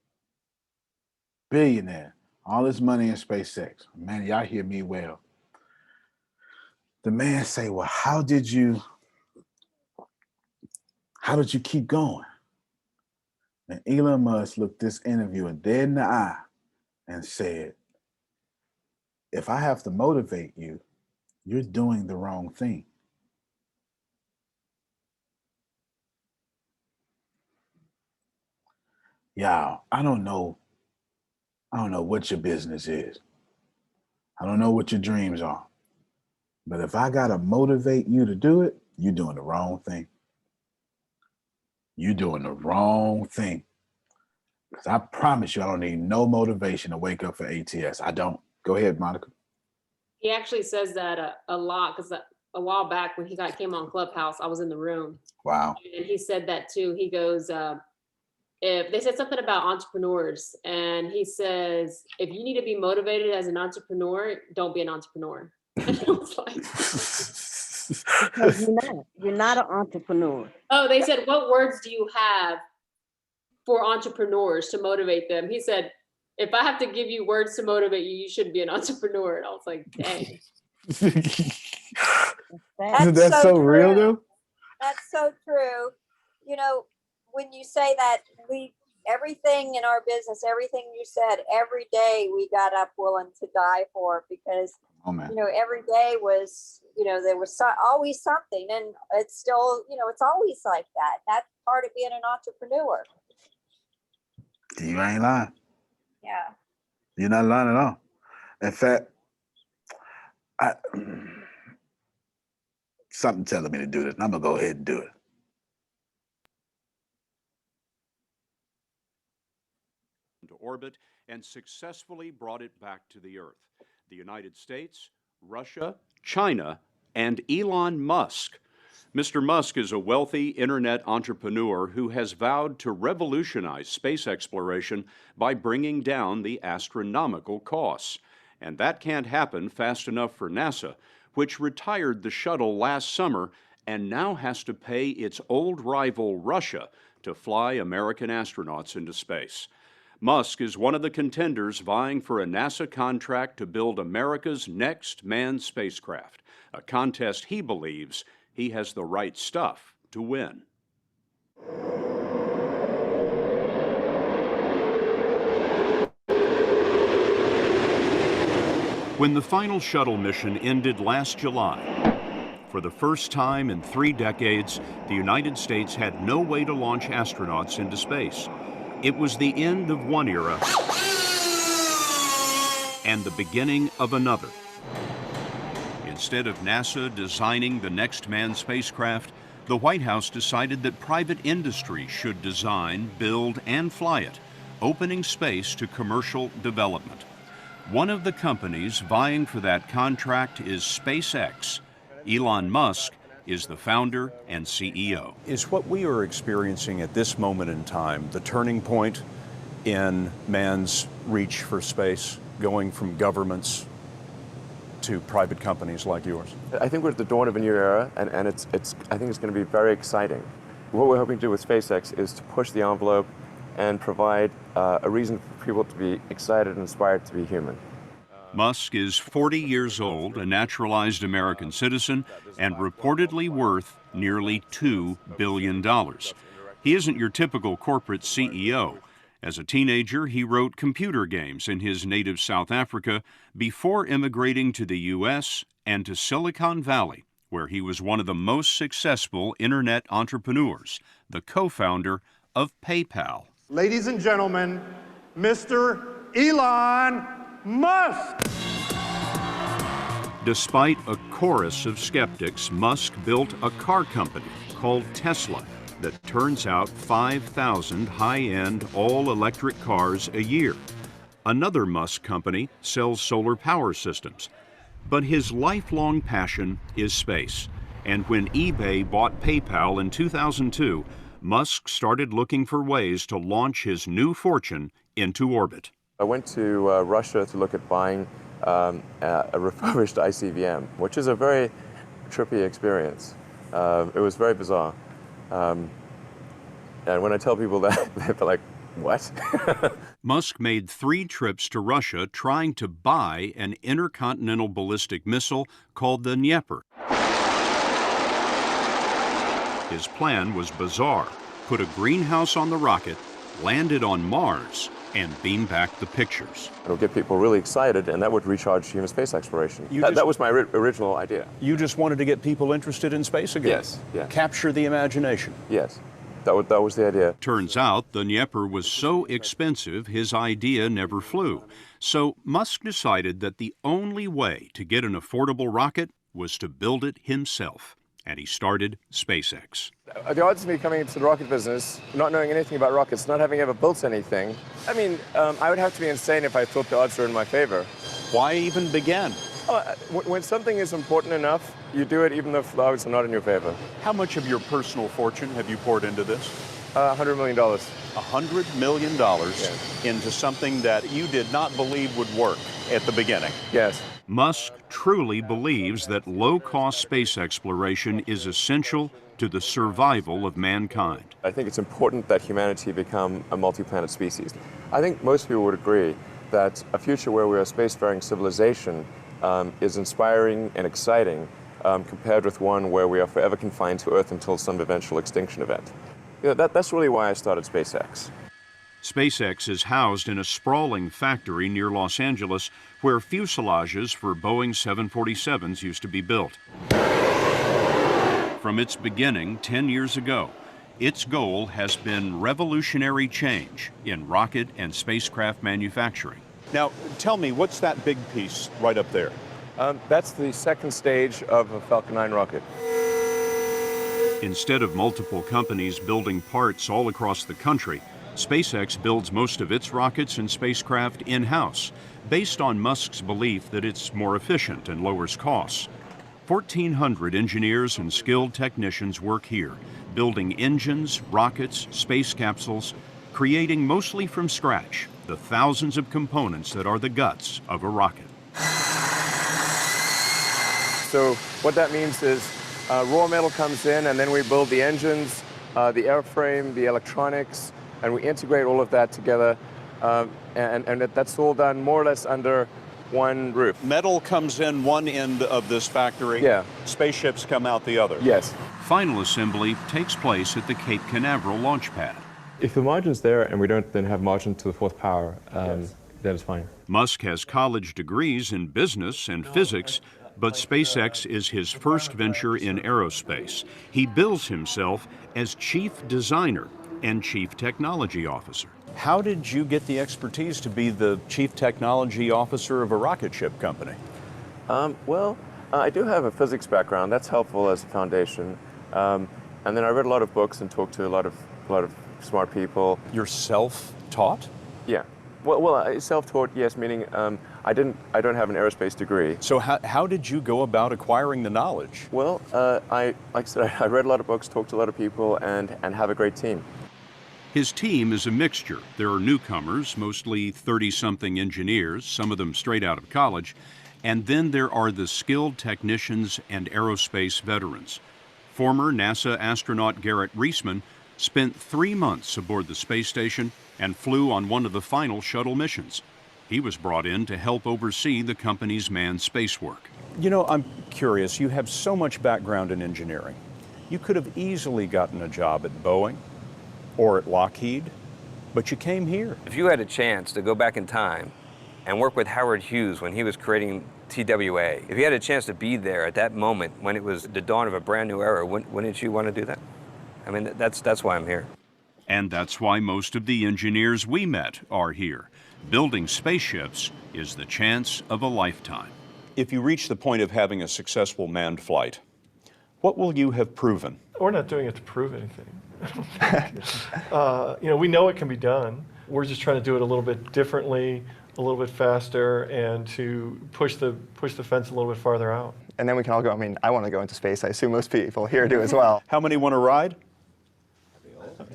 Billionaire, all this money in SpaceX. Man, y'all hear me well. The man say, well, how did you keep going? And Elon Musk looked this interviewer dead in the eye and said, if I have to motivate you, you're doing the wrong thing. Y'all, I don't know what your business is. I don't know what your dreams are. But if I gotta motivate you to do it, you're doing the wrong thing. You're doing the wrong thing. Because I promise you, I don't need no motivation to wake up for ATS. I don't. Go ahead, Monica. He actually says that a lot, because a while back when he came on Clubhouse, I was in the room. Wow. And he said that too. He goes, if they said something about entrepreneurs, and he says, if you need to be motivated as an entrepreneur, don't be an entrepreneur. And I was like, Because you're not an entrepreneur. oh, they said, what words do you have for entrepreneurs to motivate them? He said, if I have to give you words to motivate you, you shouldn't be an entrepreneur. And I was like, dang. That's so real though. That's so true. You know, when you say that, everything in our business, everything you said, every day we got up willing to die for, because every day was, there was always something, and it's still, it's always like that. That's part of being an entrepreneur. You ain't lying. Yeah. You're not lying at all. In fact, something telling me to do this, and I'm gonna go ahead and do it. Into orbit and successfully brought it back to the Earth. The United States, Russia, China, and Elon Musk. Mr. Musk is a wealthy internet entrepreneur who has vowed to revolutionize space exploration by bringing down the astronomical costs. And that can't happen fast enough for NASA, which retired the shuttle last summer and now has to pay its old rival Russia to fly American astronauts into space. Musk is one of the contenders vying for a NASA contract to build America's next manned spacecraft, a contest he believes he has the right stuff to win. When the final shuttle mission ended last July, for the first time in 3 decades, the United States had no way to launch astronauts into space. It was the end of one era and the beginning of another. Instead of NASA designing the next manned spacecraft, the White House decided that private industry should design, build, and fly it, opening space to commercial development. One of the companies vying for that contract is SpaceX. Elon Musk is the founder and CEO. Is what we are experiencing at this moment in time the turning point in man's reach for space, going from governments to private companies like yours? I think we're at the dawn of a new era, and I think it's going to be very exciting. What we're hoping to do with SpaceX is to push the envelope and provide a reason for people to be excited and inspired to be human. Musk is 40 years old, a naturalized American citizen, and reportedly worth nearly $2 billion. He isn't your typical corporate CEO. As a teenager, he wrote computer games in his native South Africa before immigrating to the U.S. and to Silicon Valley, where he was one of the most successful internet entrepreneurs, the co-founder of PayPal. Ladies and gentlemen, Mr. Elon Musk. Despite a chorus of skeptics, Musk built a car company called Tesla that turns out 5,000 high-end all-electric cars a year. Another Musk company sells solar power systems. But his lifelong passion is space. And when eBay bought PayPal in 2002, Musk started looking for ways to launch his new fortune into orbit. I went to Russia to look at buying a refurbished ICBM, which is a very trippy experience. It was very bizarre. And when I tell people that, they're like, what? Musk made 3 trips to Russia trying to buy an intercontinental ballistic missile called the Dnieper. His plan was bizarre. Put a greenhouse on the rocket, land it on Mars, and beam back the pictures. It'll get people really excited, and that would recharge human space exploration. That was my original idea. You just wanted to get people interested in space again? Yes, yeah. Capture the imagination? Yes. That was the idea. Turns out the Dnieper was so expensive his idea never flew. So Musk decided that the only way to get an affordable rocket was to build it himself. And he started SpaceX. The odds of me coming into the rocket business, not knowing anything about rockets, not having ever built anything, I mean, I would have to be insane if I thought the odds were in my favor. Why even begin? When something is important enough, you do it even if the odds are not in your favor. How much of your personal fortune have you poured into this? $100 million. $100 million into something that you did not believe would work at the beginning. Yes. Musk truly believes that low-cost space exploration is essential to the survival of mankind. I think it's important that humanity become a multi-planet species. I think most people would agree that a future where we're a spacefaring civilization is inspiring and exciting compared with one where we are forever confined to Earth until some eventual extinction event. You know, that's really why I started SpaceX. SpaceX is housed in a sprawling factory near Los Angeles where fuselages for Boeing 747s used to be built. From its beginning 10 years ago, its goal has been revolutionary change in rocket and spacecraft manufacturing. Now, tell me, what's that big piece right up there? That's the second stage of a Falcon 9 rocket. Instead of multiple companies building parts all across the country, SpaceX builds most of its rockets and spacecraft in-house, based on Musk's belief that it's more efficient and lowers costs. 1,400 engineers and skilled technicians work here, building engines, rockets, space capsules, creating mostly from scratch the thousands of components that are the guts of a rocket. So what that means is raw metal comes in, and then we build the engines, the airframe, the electronics, and we integrate all of that together, and that's all done more or less under one roof. Metal comes in one end of this factory. Yeah. Spaceships come out the other. Yes. Final assembly takes place at the Cape Canaveral launch pad. If the margin's there and we don't then have margin to the fourth power, then it's fine. Musk has college degrees in business and physics, but SpaceX is his first venture in aerospace. He bills himself as chief designer and chief technology officer. How did you get the expertise to be the chief technology officer of a rocket ship company? I do have a physics background. That's helpful as a foundation. And then I read a lot of books and talked to a lot of smart people. You're self-taught? Yeah. Well, self-taught, yes, meaning I don't have an aerospace degree. So how did you go about acquiring the knowledge? Well, like I said, I read a lot of books, talked to a lot of people, and have a great team. His team is a mixture. There are newcomers, mostly 30-something engineers, some of them straight out of college, and then there are the skilled technicians and aerospace veterans. Former NASA astronaut Garrett Reisman spent 3 months aboard the space station and flew on one of the final shuttle missions. He was brought in to help oversee the company's manned space work. You know, I'm curious. You have so much background in engineering. You could have easily gotten a job at Boeing or at Lockheed, but you came here. If you had a chance to go back in time and work with Howard Hughes when he was creating TWA. If you had a chance to be there at that moment when it was the dawn of a brand new era, wouldn't you want to do that? I mean, that's why I'm here. And that's why most of the engineers we met are here. Building spaceships is the chance of a lifetime. If you reach the point of having a successful manned flight, what will you have proven? We're not doing it to prove anything. We know it can be done. We're just trying to do it a little bit differently, a little bit faster, and to push the fence a little bit farther out. And then we can all go. I mean, I want to go into space. I assume most people here do as well. How many want to ride?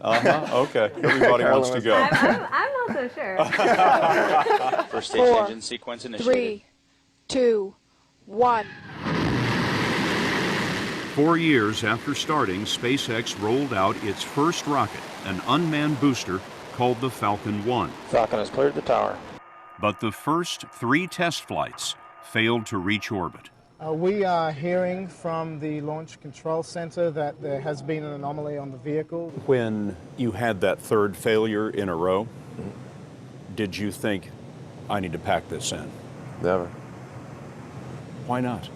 Okay. Everybody wants to go. I'm not so sure. First stage engine sequence initiated. 3, 2, 1. 4 years after starting, SpaceX rolled out its first rocket, an unmanned booster called the Falcon 1. Falcon has cleared the tower. But the first 3 test flights failed to reach orbit. We are hearing from the Launch Control Center that there has been an anomaly on the vehicle. When you had that third failure in a row, did you think, I need to pack this in? Never. Why not?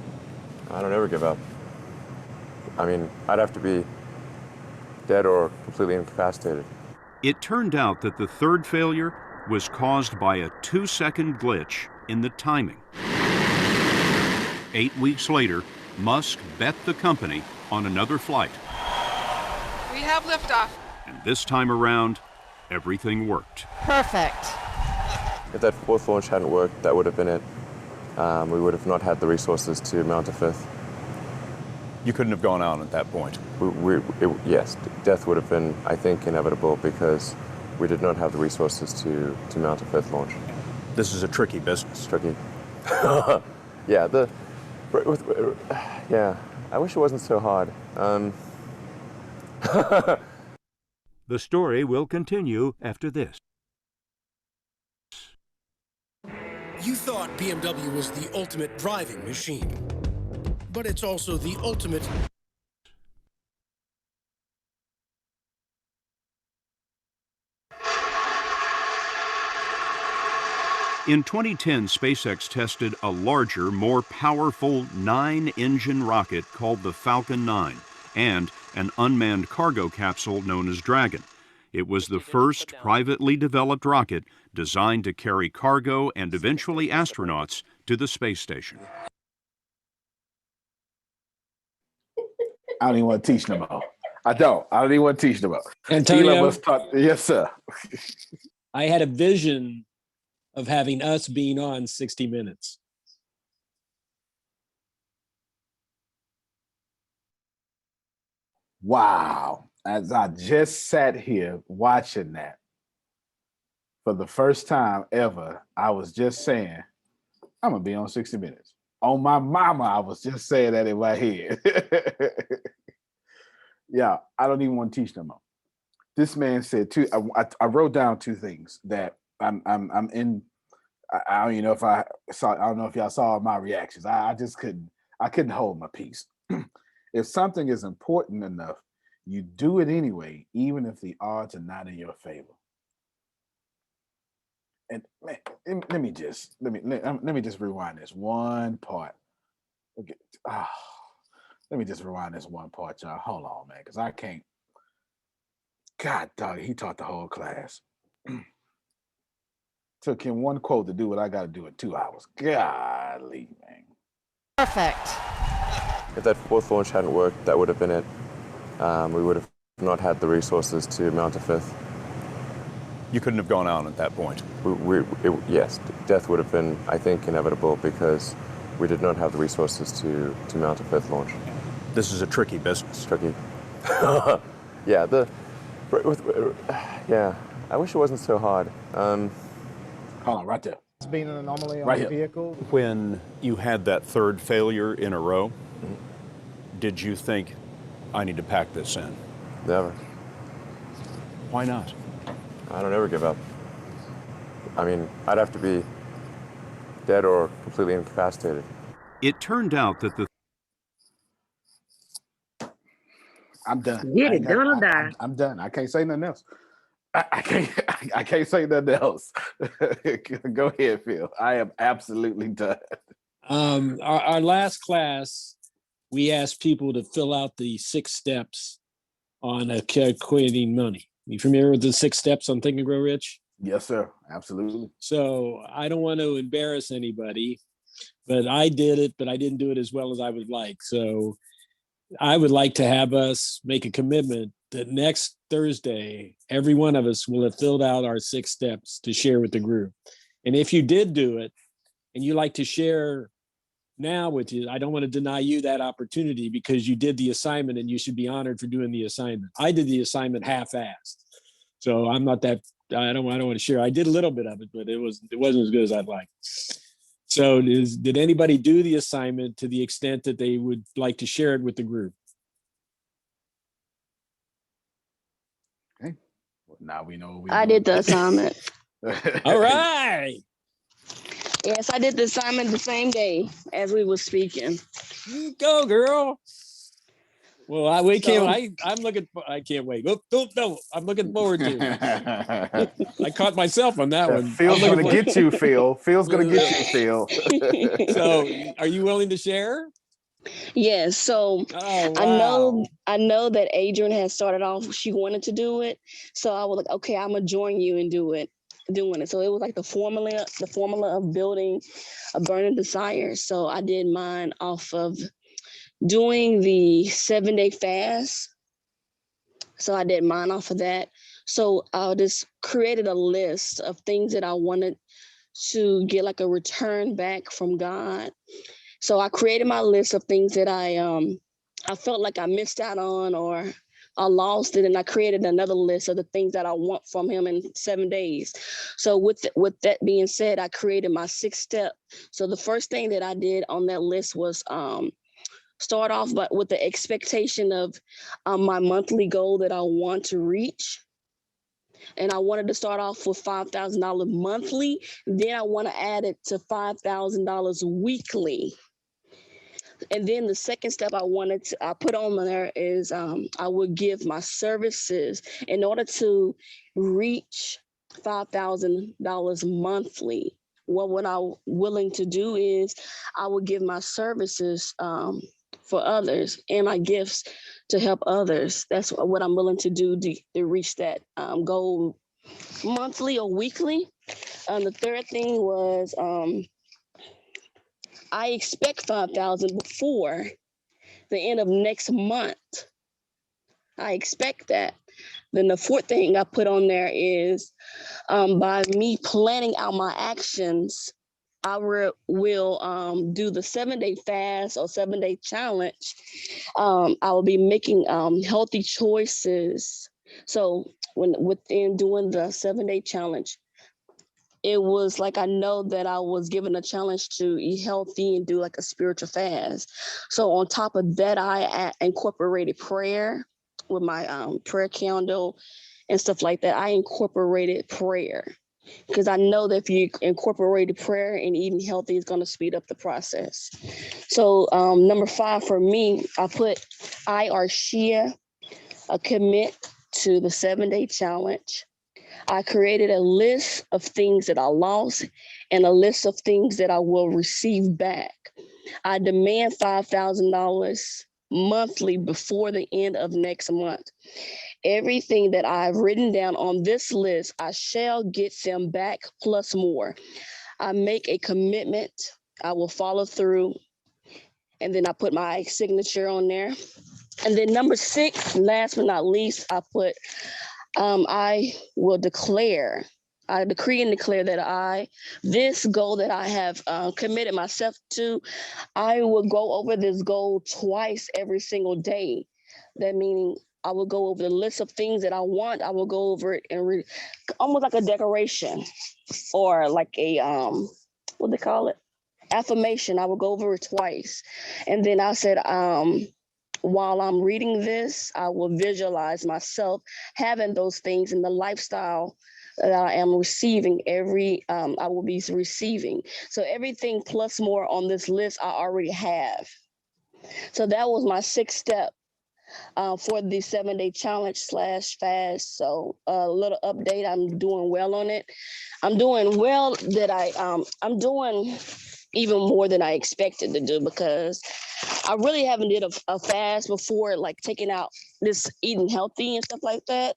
I don't ever give up. I mean, I'd have to be dead or completely incapacitated. It turned out that the third failure was caused by a 2-second glitch in the timing. 8 weeks later, Musk bet the company on another flight. We have liftoff. And this time around, everything worked. Perfect. If that fourth launch hadn't worked, that would have been it. We would have not had the resources to mount a fifth. You couldn't have gone on at that point. Yes, death would have been, I think, inevitable because we did not have the resources to mount a fifth launch. This is a tricky business. It's tricky. Yeah, I wish it wasn't so hard. The story will continue after this. You thought BMW was the ultimate driving machine, but it's also the ultimate In 2010, SpaceX tested a larger, more powerful 9-engine rocket called the Falcon 9 and an unmanned cargo capsule known as Dragon. It was the first privately developed rocket designed to carry cargo and eventually astronauts to the space station. I don't even want to teach no more. I don't even want to teach no more. Antonio, yes, sir. I had a vision of having us being on 60 Minutes. Wow. As I just sat here watching that for the first time ever, I was just saying, I'm going to be on 60 Minutes. On my mama, I was just saying that in my head. Yeah, I don't even want to teach no more. This man said two. I wrote down 2 things that I'm in. I don't even know if I saw. I don't know if y'all saw my reactions. I just couldn't. I couldn't hold my peace. If something is important enough, you do it anyway, even if the odds are not in your favor. And man, let me just rewind this one part. Okay. Let me just rewind this one part, y'all. Hold on, man, because I can't. God, dog, he taught the whole class. Took him one quote to do what I got to do in 2 hours. Golly, man. Perfect. If that fourth launch hadn't worked, that would have been it. We would have not had the resources to mount a fifth. You couldn't have gone on at that point. Yes, death would have been, I think, inevitable because we did not have the resources to mount a fifth launch. This is a tricky business. It's tricky. Yeah, I wish it wasn't so hard. Hold on, right there. There's been an anomaly on Right the here. vehicle. When you had that third failure in a row, did you think, I need to pack this in? Never. Why not? I don't ever give up. I mean, I'd have to be dead or completely incapacitated. It turned out that the I'm done. Get it, done or die. I'm done. I can't say nothing else. I can't say nothing else. Go ahead, Phil. I am absolutely done. Our last class, we asked people to fill out the 6 steps on calculating money. You familiar with the 6 steps on Think and Grow Rich? Yes, sir. Absolutely. So I don't want to embarrass anybody, but I did it, but I didn't do it as well as I would like. So I would like to have us make a commitment that next Thursday, every one of us will have filled out our 6 steps to share with the group. And if you did do it and you like to share now with you, I don't want to deny you that opportunity because you did the assignment and you should be honored for doing the assignment. I did the assignment half-assed. So I'm not that, I don't want to share. I did a little bit of it, but it wasn't as good as I'd like. So did anybody do the assignment to the extent that they would like to share it with the group? Okay. Well, now we know. I did the assignment. All right. Yes, I did the assignment the same day as we were speaking. You go, girl. Well, I'm looking. I can't wait. No, I'm looking forward to it. I caught myself on that one. Phil's going to get you, Phil. Phil's going to get you, Phil. So, are you willing to share? Yes. So I know that Adrian has started off. She wanted to do it, so I was like, okay, I'm gonna join you and doing it. So it was like the formula of building a burning desire. So I did mine off of doing the 7-day fast. So I did mine off of that. So I just created a list of things that I wanted to get like a return back from God. So I created my list of things that I felt like I missed out on or I lost it, and I created another list of the things that I want from him in 7 days. So with that being said, I created my 6 step. So the first thing that I did on that list was start off with the expectation of my monthly goal that I want to reach. And I wanted to start off with $5,000 monthly. Then I want to add it to $5,000 weekly. And then the second step I put on there is I would give my services in order to reach $5,000 monthly. What I'm willing to do is I would give my services for others and my gifts to help others. That's what I'm willing to do to reach that goal monthly or weekly. The third thing was I expect 5,000 before the end of next month. I expect that. Then the fourth thing I put on there is by me planning out my actions, I will do the 7-day fast or 7-day challenge. I will be making healthy choices. So within doing the 7-day challenge, it was like I know that I was given a challenge to eat healthy and do like a spiritual fast. So on top of that, I incorporated prayer with my prayer candle and stuff like that. I incorporated prayer because I know that if you incorporated prayer and eating healthy, it's going to speed up the process. So number 5 for me, I or Shia commit to the 7-day challenge. I created a list of things that I lost and a list of things that I will receive back. I demand $5,000 monthly before the end of next month. Everything that I've written down on this list, I shall get them back plus more. I make a commitment. I will follow through. And then I put my signature on there. And then number 6, last but not least, I put I will declare, I decree and declare that this goal that I have committed myself to, I will go over this goal twice every single day. That meaning I will go over the list of things that I want. I will go over it and almost like a decoration or like a, what they call it? Affirmation. I will go over it twice. And then I said, while I'm reading this, I will visualize myself having those things in the lifestyle that I am receiving I will be receiving. So everything plus more on this list I already have. So that was my 6th step for the 7-day challenge / fast. So a little update, I'm doing well on it. I'm doing well that I'm doing even more than I expected to do, because I really haven't did a fast before, like taking out this eating healthy and stuff like that.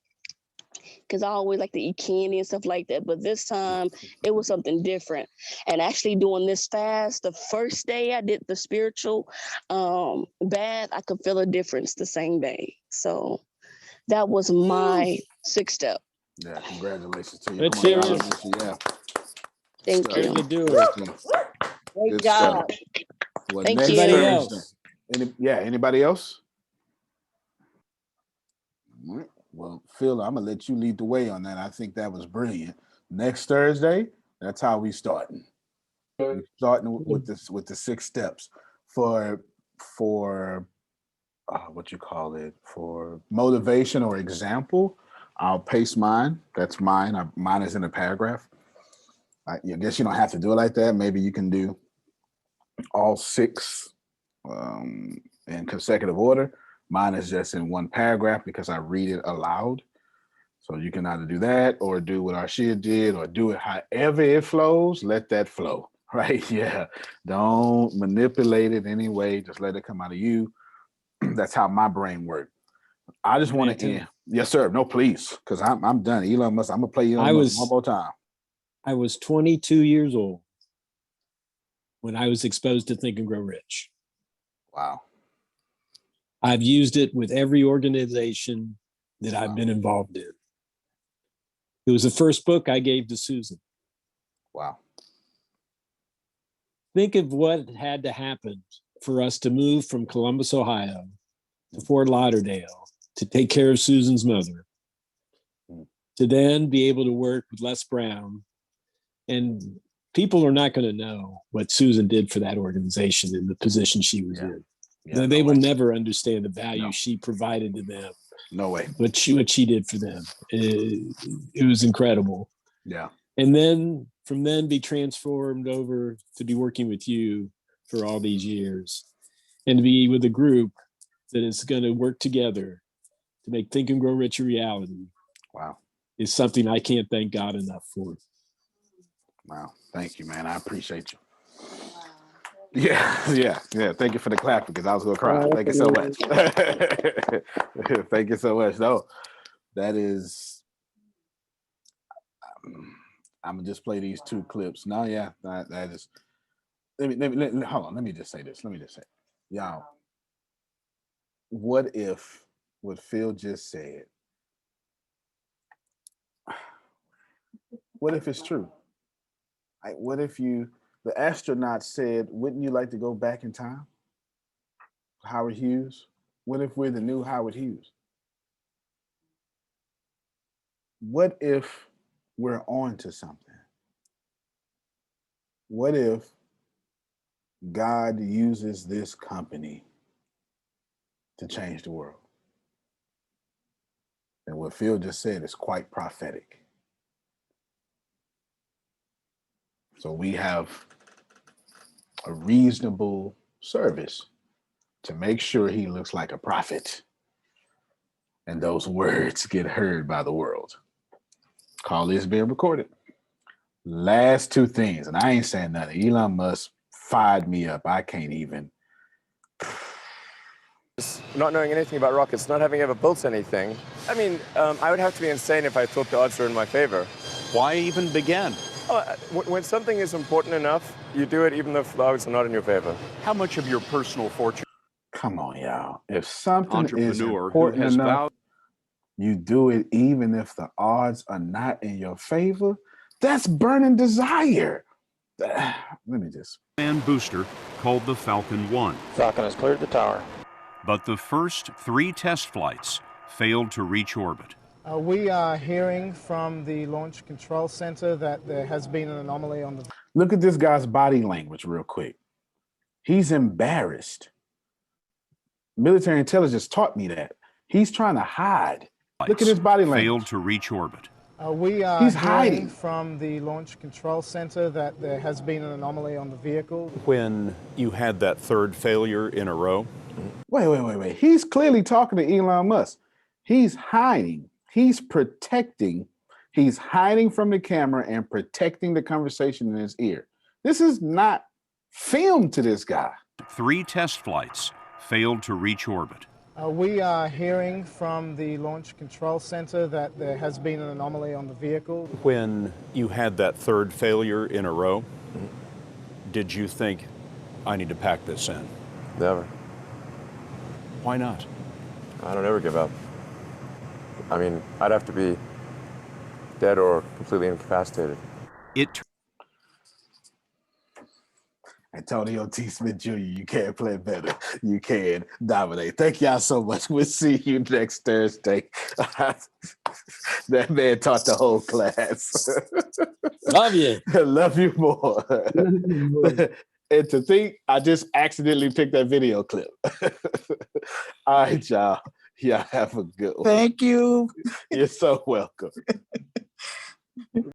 Because I always like to eat candy and stuff like that. But this time it was something different. And actually doing this fast, the first day I did the spiritual bath, I could feel a difference the same day. So that was my 6th step. Yeah, congratulations to you. Let's Come on, hear y'all. it. Yeah. Thank Stuff. you. Way to do Good it. stuff. Great Good job. stuff. Well, Thank next you. Anybody Thursday. else? Anybody else? All right. Well, Phil, I'm gonna let you lead the way on that. I think that was brilliant. Next Thursday, that's how we starting. We're starting with the 6 steps for what you call it, for motivation or example. I'll paste mine. That's mine. Mine is in a paragraph. I guess you don't have to do it like that. Maybe you can do all 6 in consecutive order. Mine is just in one paragraph because I read it aloud. So you can either do that or do what Arshia did or do it however it flows. Let that flow, right? Yeah. Don't manipulate it anyway. Just let it come out of you. That's how my brain works. I just want to end. Yes, sir. No, please. Because I'm done. Elon Musk, I'm going to play Elon Musk one more time. I was 22 years old when I was exposed to Think and Grow Rich. Wow. I've used it with every organization that I've been involved in. It was the first book I gave to Susan. Wow. Think of what had to happen for us to move from Columbus, Ohio to Fort Lauderdale to take care of Susan's mother, to then be able to work with Les Brown. And people are not going to know what Susan did for that organization in the position she was in. Yeah, They will never understand the value she provided to them. No way. What she did for them. It was incredible. Yeah. And then from then be transformed over to be working with you for all these years and to be with a group that is going to work together to make Think and Grow Rich a reality. Wow. Is something I can't thank God enough for. Wow. Thank you, man. I appreciate you. Yeah. Thank you for the clap because I was going to cry. Thank you so much. Thank you so much. No, that is, I'm going to just play these 2 clips. No, yeah, that is, hold on. Let me just say this. Y'all, what if what Phil just said, what if it's true? Like, what if the astronaut said, wouldn't you like to go back in time? Howard Hughes? What if we're the new Howard Hughes? What if we're on to something? What if God uses this company to change the world? And what Phil just said is quite prophetic. So we have a reasonable service to make sure he looks like a prophet and those words get heard by the world. Call is being recorded. Last 2 things, and I ain't saying nothing. Elon Musk fired me up. I can't even. Not knowing anything about rockets, not having ever built anything. I mean, I would have to be insane if I thought the odds were in my favor. Why even begin? When something is important enough, you do it even if the odds are not in your favor. How much of your personal fortune? Come on, y'all. If something is Entrepreneur who important has enough, vowed. you do it even if the odds are not in your favor. That's burning desire. Let me just. And booster called the Falcon 1. Falcon has cleared the tower. But the first 3 test flights failed to reach orbit. We are hearing from the Launch Control Center that there has been an anomaly on the... Look at this guy's body language real quick. He's embarrassed. Military intelligence taught me that. He's trying to hide. Look at his body language. Failed to reach orbit. We are He's hearing hiding from the Launch Control Center that there has been an anomaly on the vehicle. When you had that 3rd failure in a row? Wait. He's clearly talking to Elon Musk. He's hiding. He's protecting. He's hiding from the camera and protecting the conversation in his ear. This is not film to this guy. 3 test flights failed to reach orbit. We are hearing from the Launch Control Center that there has been an anomaly on the vehicle. When you had that 3rd failure in a row, did you think, I need to pack this in? Never. Why not? I don't ever give up. I mean, I'd have to be dead or completely incapacitated. Antonio T. Smith Jr., you can't play better. You can dominate. Thank y'all so much. We'll see you next Thursday. That man taught the whole class. Love you. Love you more. And to think, I just accidentally picked that video clip. All right, y'all. Y'all have a good one. Thank you. You're so welcome.